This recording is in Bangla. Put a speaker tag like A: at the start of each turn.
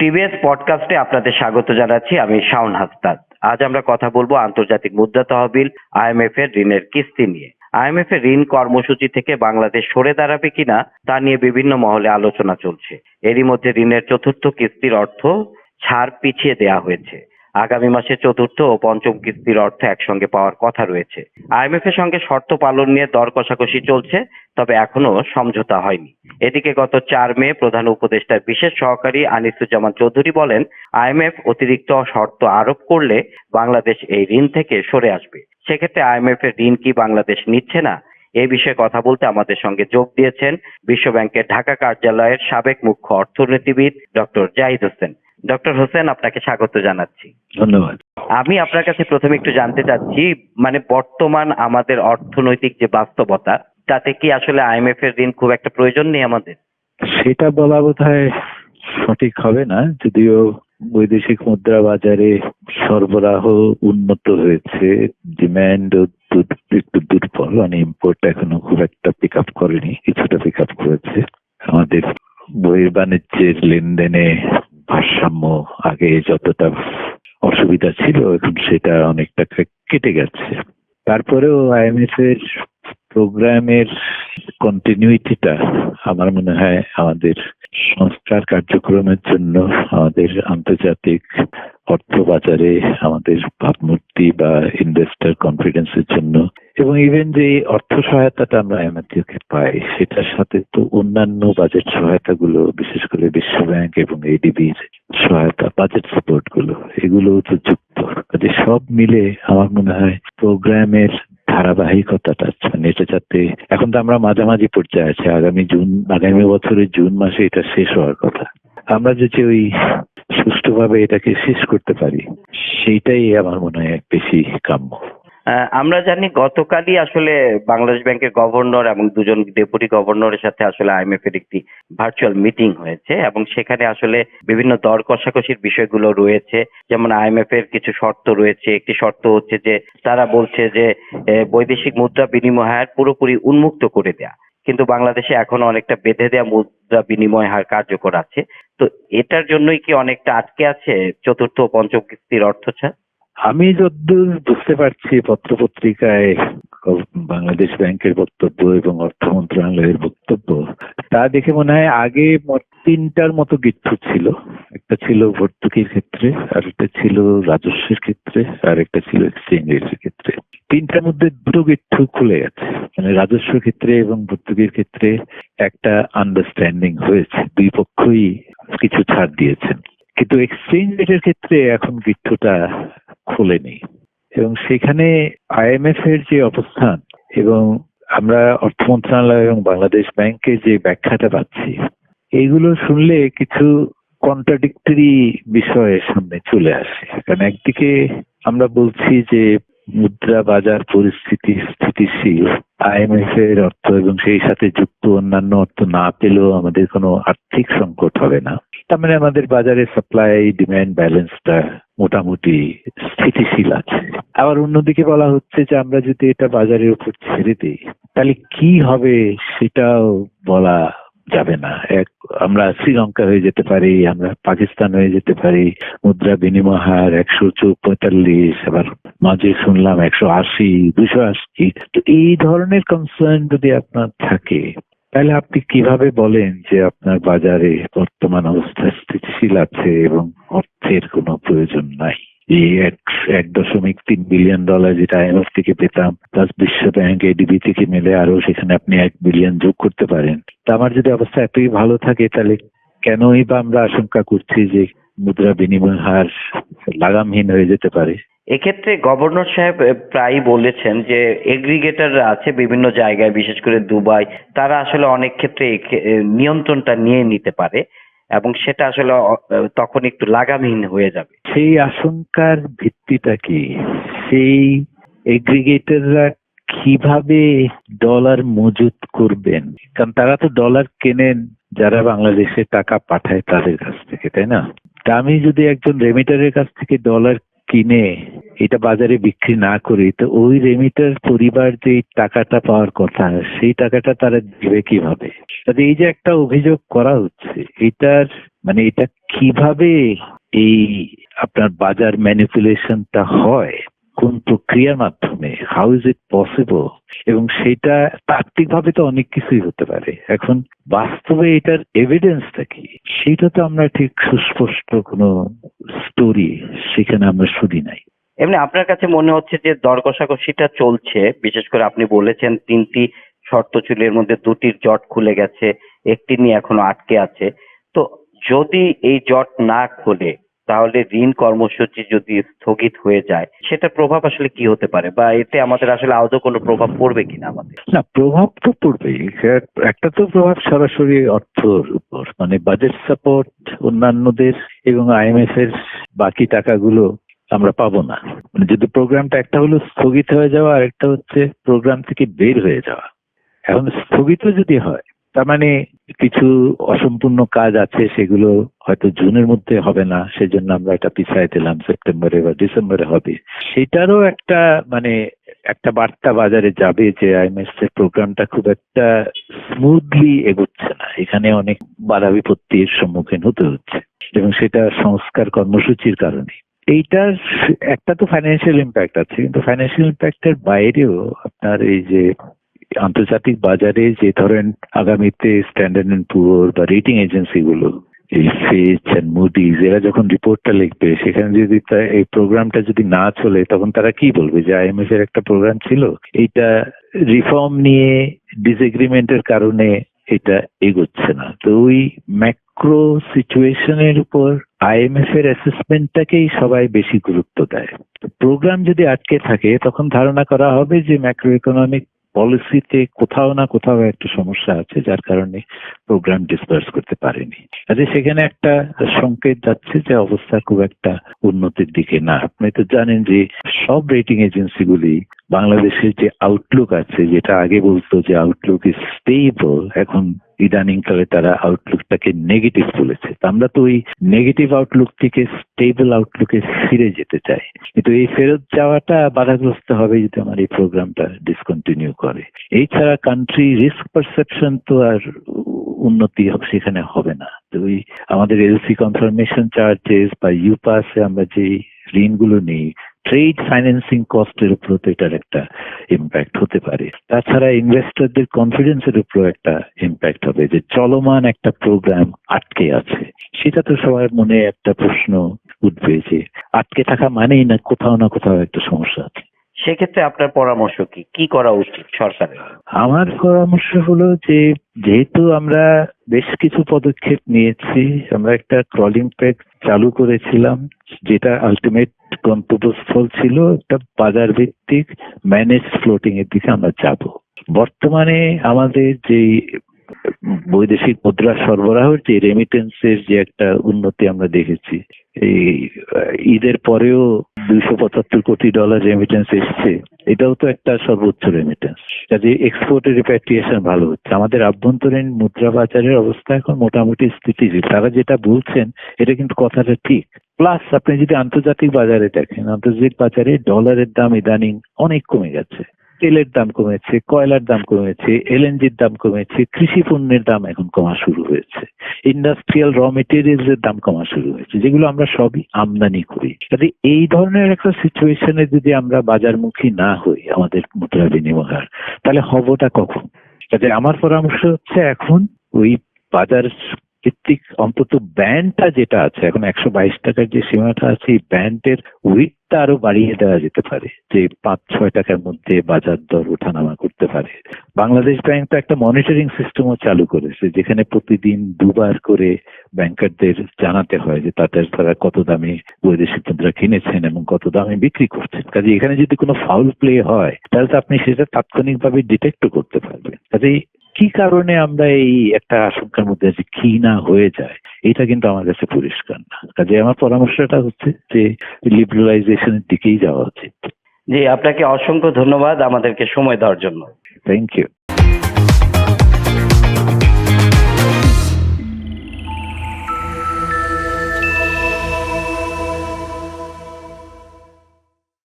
A: টিভিএস পডকাস্টে আপনাদের স্বাগত জানাচ্ছি। আমি শাওন হাসনাত। আজ আমরা কথা বলবো আন্তর্জাতিক মুদ্রা তহবিল আইএমএফ এর ঋণের কিস্তি নিয়ে। আইএমএফ এর ঋণ কর্মসূচি থেকে বাংলাদেশ সরে দাঁড়াবে কিনা তা নিয়ে বিভিন্ন মহলে আলোচনা চলছে। এরই মধ্যে ঋণের চতুর্থ কিস্তির অর্থ ছাড় পিছিয়ে দেওয়া হয়েছে। আগামী মাসে চতুর্থ ও পঞ্চম কিস্তির অর্থ একসঙ্গে পাওয়ার কথা রয়েছে। আইএমএফ এর সঙ্গে শর্ত পালন নিয়ে দর কষাকষি চলছে, তবে এখনো সমঝোতা হয়নি। এদিকে গত 4 মে প্রধান উপদেষ্টার বিশেষ সহকারী আনিসুজ্জামান চৌধুরী বলেন, আইএমএফ অতিরিক্ত শর্ত আরোপ করলে বাংলাদেশ এই ঋণ থেকে সরে আসবে। সেক্ষেত্রে আইএমএফ এর ঋণ কি বাংলাদেশ নিচ্ছে না? এই বিষয়ে কথা বলতে আমাদের সঙ্গে যোগ দিয়েছেন বিশ্ব ব্যাংকের ঢাকা কার্যালয়ের সাবেক মুখ্য অর্থনীতিবিদ ডক্টর জাহিদ হোসেন। ডক্টর হোসেন, আপনাকে স্বাগত জানাচ্ছি।
B: ধন্যবাদ।
A: আমি আপনার কাছে প্রথমে একটু জানতে চাচ্ছি, বর্তমান আমাদের অর্থনৈতিক যে বাস্তবতা, তাতে কি আসলে আইএমএফ এর ঋণ খুব একটা প্রয়োজন নেই আমাদের?
B: সেটা বলা বোধহয় সঠিক হবে না, যদিও বৈদেশিক মুদ্রা বাজারে সরবরাহ উন্নত হয়েছে, ডিমান্ড একটু দুর্বল, মানে ইম্পোর্ট এখনো খুব একটা পিক আপ করেনি, কিছুটা পিক আপ করেছে। আমাদের বহির্বাণিজ্যের লেনদেনে ভারসাম্য আগে যতটা অসুবিধা ছিল এখন সেটা অনেকটা কেটে গেছে। তারপরেও আইএমএফ এর প্রোগ্রামের কন্টিনিউইটিটা আমার মনে হয় আমাদের সংস্কার কার্যক্রমের জন্য, আমাদের আন্তর্জাতিক অর্থ বাজারে আমাদের ভাবমূর্তি বা ইনভেস্টর কনফিডেন্সের জন্য, এবং ইভেন যে অর্থ সহায়তাটা আমরা আইএমএফ থেকে পাই সেটার সাথে তো অন্যান্য বাজেট সহায়তাগুলো, বিশেষ করে বিশ্ব ব্যাংক এবং এডিবির সহায়তা, বাজেট সাপোর্ট গুলো, এগুলো তো যুক্ত। সব মিলে আমার মনে হয় প্রোগ্রামের ধারাবাহিকতাটা, মানে এটা যাতে, এখন তো আমরা মাঝামাঝি পর্যায়ে আছি, আগামী বছরের জুন মাসে এটা শেষ হওয়ার কথা, আমরা যদি ওই সুষ্ঠুভাবে এটাকে শেষ করতে পারি সেইটাই আমার মনে হয় বেশি কাম্য।
A: আমরা জানি গতকালই আসলে বাংলাদেশ ব্যাংকের গভর্নর এবং দুজন ডেপুটি গভর্নরের সাথে আসলে আইএমএফ এর একটি ভার্চুয়াল মিটিং হয়েছে এবং সেখানে আসলে বিভিন্ন দর কষাকষির বিষয়গুলো রয়েছে। যেমন আইএমএফ এর কিছু শর্ত রয়েছে। একটি শর্ত হচ্ছে যে তারা বলছে যে বৈদেশিক মুদ্রা বিনিময় হার পুরোপুরি উন্মুক্ত করে দেয়া, কিন্তু বাংলাদেশে এখনো অনেকটা বেঁধে দেওয়া মুদ্রা বিনিময় হার কার্যকর আছে। তো এটার জন্যই কি অনেকটা আটকে আছে চতুর্থ ও পঞ্চম কিস্তির অর্থ ছাড়?
B: আমি যতদূর বুঝতে পারছি পত্রপত্রিকায় বাংলাদেশ ব্যাংকের বক্তব্য এবং অর্থ মন্ত্রণালয়ের বক্তব্য, তা দেখে মনে হয় আগে 3টার মতো গিট্টু ছিল। একটা ছিল ভর্তুকির ক্ষেত্রে, আর একটা ছিল রাজস্বের ক্ষেত্রে, আর একটা ছিল এক্সচেঞ্জ রেটের ক্ষেত্রে। 3টার মধ্যে 2টো গিট্টু খুলে গেছে, মানে রাজস্বের ক্ষেত্রে এবং ভর্তুকির ক্ষেত্রে একটা আন্ডারস্ট্যান্ডিং হয়েছে, দুই পক্ষই কিছু ছাড় দিয়েছেন। কিন্তু এক্সচেঞ্জ রেটের ক্ষেত্রে এখন গিট্টুটা খোলেনি, এবং সেখানে আইএমএফ এর যে অবস্থান এবং আমরা অর্থ মন্ত্রণালয় এবং বাংলাদেশ ব্যাংকের যে ব্যাখ্যাটা পাচ্ছি, এইগুলো শুনলে কিছু কন্ট্রাডিক্টরি বিষয়ের সামনে চলে আসে। কারণ একদিকে আমরা বলছি যে মুদ্রা বাজার পরিস্থিতি স্থিতিশীল, আইএমএফ এর অর্থ এবং সেই সাথে যুক্ত অন্যান্য অর্থ না পেলেও আমাদের কোনো আর্থিক সংকট হবে না, তার মানে আমাদের বাজারে সাপ্লাই ডিমান্ড ব্যালেন্সটা মোটামুটি স্থিতিশীল আছে। আবার অন্যদিকে বলা হচ্ছে যে আমরা যদি এটা বাজারের উপর ছেড়ে দিই তাহলে কি হবে সেটাও বলা যাবে না। আমরা শ্রীলঙ্কা হয়ে যেতে পারি, আমরা পাকিস্তান হয়ে যেতে পারি, মুদ্রা বিনিময় হার 145, আবার মাঝে শুনলাম 180, 280। তো এই ধরনের কনসার্ন যদি আপনার থাকে তাহলে আপনি কিভাবে বলেন যে আপনার বাজারে বর্তমান অবস্থা স্থিতিশীল আছে এবং অর্থের কোনো প্রয়োজন নাই? এই $1.3 বিলিয়ন যেটা আইএমএফ থেকে পেতাম, প্লাস বিশ্ব ব্যাংক এডিবি থেকে মিলে আরো সেখানে আপনি $1 বিলিয়ন যোগ করতে পারেন। তা আমার যদি অবস্থা এতই ভালো থাকে তাহলে কেনই বা আমরা আশঙ্কা করছি যে মুদ্রা বিনিময় হার লাগামহীন হয়ে যেতে পারে?
A: এক্ষেত্রে গভর্নর সাহেব প্রায়ই বলেছেন যে এগ্রিগেটর আছে বিভিন্ন জায়গায়, বিশেষ করে দুবাই, তারা আসলে অনেক ক্ষেত্রে নিয়ন্ত্রণটা নিয়ে নিতে পারে এবং সেটা আসলে তখন একটু লাগামহীন হয়ে যাবে।
B: সেই আশঙ্কার ভিত্তিটা কি? সেই এগ্রিগেটররা কিভাবে ডলার মজুত করবেন? কারণ তারা তো ডলার কেনেন যারা বাংলাদেশে টাকা পাঠায় তাদের কাছ থেকে, তাই না? তা আমি যদি একজন রেমিটারের কাছ থেকে ডলার কিনে এটা বাজারে বিক্রি না করি, তো ওই রেমিটার পরিবার যে টাকাটা পাওয়ার কথা সেই টাকাটা তারা দিবে কিভাবে? এই যে একটা অভিযোগ করা হচ্ছে, এটার মানে এটা কিভাবে এই আপনার বাজার ম্যানিপুলেশনটা হয়, কোন প্রক্রিয়ার মাধ্যমে, হাউ ইজ ইট পসিবল, এবং সেটা তাত্ত্বিকভাবে তো অনেক কিছুই হতে পারে, এখন বাস্তবে এটার এভিডেন্সটা কি সেটা তো আমরা ঠিক সুস্পষ্ট কোনো স্টোরি সেখানে আমরা শুনি নাই।
A: এমনি আপনার কাছে মনে হচ্ছে যে দর কষাকষিটা চলছে, বিশেষ করে আপনি বলেছেন 3টি শর্ত ছিল, এর মধ্যে 2টির জট খুলে গেছে, একটি নিয়ে এখনো আটকে আছে। তো যদি এই জট না খোলে, তাহলে ঋণ কর্মসূচি যদি স্থগিত হয়ে যায়, সেটার প্রভাব আসলে কি হতে পারে, বা এতে আমাদের আসলে আদৌ কোনো প্রভাব পড়বে কিনা আমাদের?
B: না, প্রভাব তো পড়বেই। একটা তো প্রভাব সরাসরি অর্থর উপর, মানে বাজেট সাপোর্ট অন্যান্যদের এবং আইএমএফ এর বাকি টাকাগুলো আমরা পাবো না। মানে যদি প্রোগ্রামটা একটা হলো স্থগিত হয়ে যাওয়া, আর একটা হচ্ছে প্রোগ্রাম থেকে বের হয়ে যাওয়া। এখন স্থগিত যদি হয়, তার মানে কিছু অসম্পূর্ণ কাজ আছে, সেগুলো হয়তো জুনের মধ্যে হবে না, সেজন্য আমরা এটা পিছাই দিলাম, সেপ্টেম্বরে বা ডিসেম্বরে হবে। সেটারও একটা মানে একটা বার্তা বাজারে যাবে যে আইএমএফ এর প্রোগ্রামটা খুব একটা স্মুথলি এগোচ্ছে না, এখানে অনেক বাধা বিপত্তির সম্মুখীন হতে হচ্ছে, এবং সেটা সংস্কার কর্মসূচির কারণে। এইটার একটা তো ফাইন্যান্সিয়াল ইম্প্যাক্ট আছে, কিন্তু ফাইন্যান্সিয়াল ইম্প্যাক্টের বাইরেও আপনার এই যে আন্তর্জাতিক বাজারে যে ধরেন আগামীতে স্ট্যান্ডার্ড এন্ড পুয়ার বা রেটিং এজেন্সি গুলো, এই ফিচ এন্ড মুডিজ, এরা যখন রিপোর্টটা লিখবে, সেখানে যদি এই প্রোগ্রামটা যদি না চলে, তখন তারা কি বলবে যে আইএমএফ এর একটা প্রোগ্রাম ছিল, এইটা রিফর্ম নিয়ে ডিসএগ্রিমেন্টের কারণে এটা এগোচ্ছে না। তো ওই ম্যাক্রো সিচুয়েশনের উপর আইএমএফ এর অ্যাসেসমেন্টটাকেই সবাই বেশি গুরুত্ব দেয়। প্রোগ্রাম যদি আটকে থাকে, তখন ধারণা করা হবে যে ম্যাক্রো ইকোনমিক পলিসিতে কোথাও না কোথাও একটা সমস্যা আছে, যার কারণে প্রোগ্রাম ডিসবার্স করতে পারেনি। কাজে সেখানে একটা সংকেত যাচ্ছে যে অবস্থা খুব একটা উন্নতির দিকে না। আপনি তো জানেন যে সব রেটিং এজেন্সিগুলি বাংলাদেশের যে আউটলুক আছে, যেটা আগে বলতো যে আউটলুক ইজ স্টেবল, এখন ইদানিং কালে তারা আউটলুকটাকে নেগেটিভ বলেছে। আমরা তো ওই নেগেটিভ আউটলুক থেকে স্টেবল আউটলুকে ফিরে যেতে চাই, কিন্তু এই ফেরত যাওয়াটা বাধাগ্রস্ত হবে যদি আমার এই প্রোগ্রামটা ডিসকন্টিনিউ করে। এছাড়া কান্ট্রি রিস্ক পারসেপশন তো আর উন্নতি সেখানে হবে না। তো ওই আমাদের এলসি কনফার্মেশন চার্জেস বা ইউপাসে আমরা যে ঋণগুলো নিই, ট্রেড ফাইন্যান্সিং কস্টের উপর তো এটার একটা ইম্প্যাক্ট হতে পারে। তাছাড়া ইনভেস্টরদের কনফিডেন্সের উপর একটা ইম্প্যাক্ট হবে, যে চলমান একটা প্রোগ্রাম আটকে আছে, সেটা তো সবার মনে একটা প্রশ্ন উঠবে যে আটকে থাকা মানেই না কোথাও না কোথাও একটা সমস্যা আছে।
A: সেক্ষেত্রে আপনার পরামর্শ কি, কি করা উচিত সরকারের?
B: আমার পরামর্শ হলো যে যেহেতু আমরা বেশ কিছু পদক্ষেপ নিয়েছি, আমরা একটা ক্রলিং পেগ চালু করেছিলাম, যেটা আলটিমেট গন্তব্যস্থল ছিল একটা বাজার ভিত্তিক ম্যানেজ ফ্লোটিং এর দিকে আমরা যাব। বর্তমানে আমাদের যে বৈদেশিক মুদ্রা সরবরাহের যে রেমিটেন্সের যে একটা উন্নতি আমরা দেখেছি, এই ঈদের পরেও $275 কোটি রেমিটেন্স এসছে, এটাও তো একটা সর্বোচ্চ রেমিটেন্স। কাজে এক্সপোর্টের রিপ্যাট্রিয়েশন ভালো হচ্ছে। আমাদের আভ্যন্তরীণ মুদ্রা বাজারের অবস্থা এখন মোটামুটি স্থিতিশীল। তারা যেটা বলছেন এটা কিন্তু কথাটা ঠিক। প্লাস আপনি যদি আন্তর্জাতিক বাজারে দেখেন, আন্তর্জাতিক বাজারে ডলারের দাম ইদানিং অনেক কমে গেছে, তেলের দাম কমেছে, কয়লার দাম কমেছে, এলএনজির দাম কমেছে, কৃষি পণ্যের দাম এখন কমা শুরু হয়েছে, ইন্ডাস্ট্রিয়াল র মেটেরিয়ালস এর দাম কমা শুরু হয়েছে, যেগুলো আমরা সবই আমদানি করি। কাজে এই ধরনের একটা সিচুয়েশনে যদি আমরা বাজারমুখী না হই আমাদের মুদ্রা বিনিময়, তাহলে হবটা কখন? কাজে আমার পরামর্শ হচ্ছে এখন ওই বাজার ভিত্তিক অন্তত ব্যান্ডটা যেটা আছে, এখন 122 টাকার যে সীমাটা আছে, এই ব্যান্ডের উইথটা আরো বাড়িয়ে দেওয়া যেতে পারে, যে 5-6 টাকার মধ্যে বাজার দর ওঠানামা করতে পারে। বাংলাদেশ ব্যাংক তো একটা মনিটরিং সিস্টেমও চালু করেছে, যেখানে প্রতিদিন 2বার করে ব্যাংকারদের জানাতে হয় যে তারা কত দামে বৈদেশিক মুদ্রা কিনেছেন এবং কত দামে বিক্রি করছেন। কাজে এখানে যদি কোনো ফাউল প্লে হয়, তাহলে তো আপনি সেটা তাৎক্ষণিকভাবে ডিটেক্টও করতে পারবেন। কাজেই কি কারণে আমরা এই একটা আশঙ্কার মধ্যে আছি, কি না হয়ে যায়, এটা কিন্তু আমার কাছে পরিষ্কার না। কাজে আমার পরামর্শটা হচ্ছে যে লিবারালাইজেশনের দিকেই যাওয়া উচিত।
A: জি, আপনাকে অসংখ্য ধন্যবাদ আমাদেরকে সময় দেওয়ার জন্য।
B: Thank you.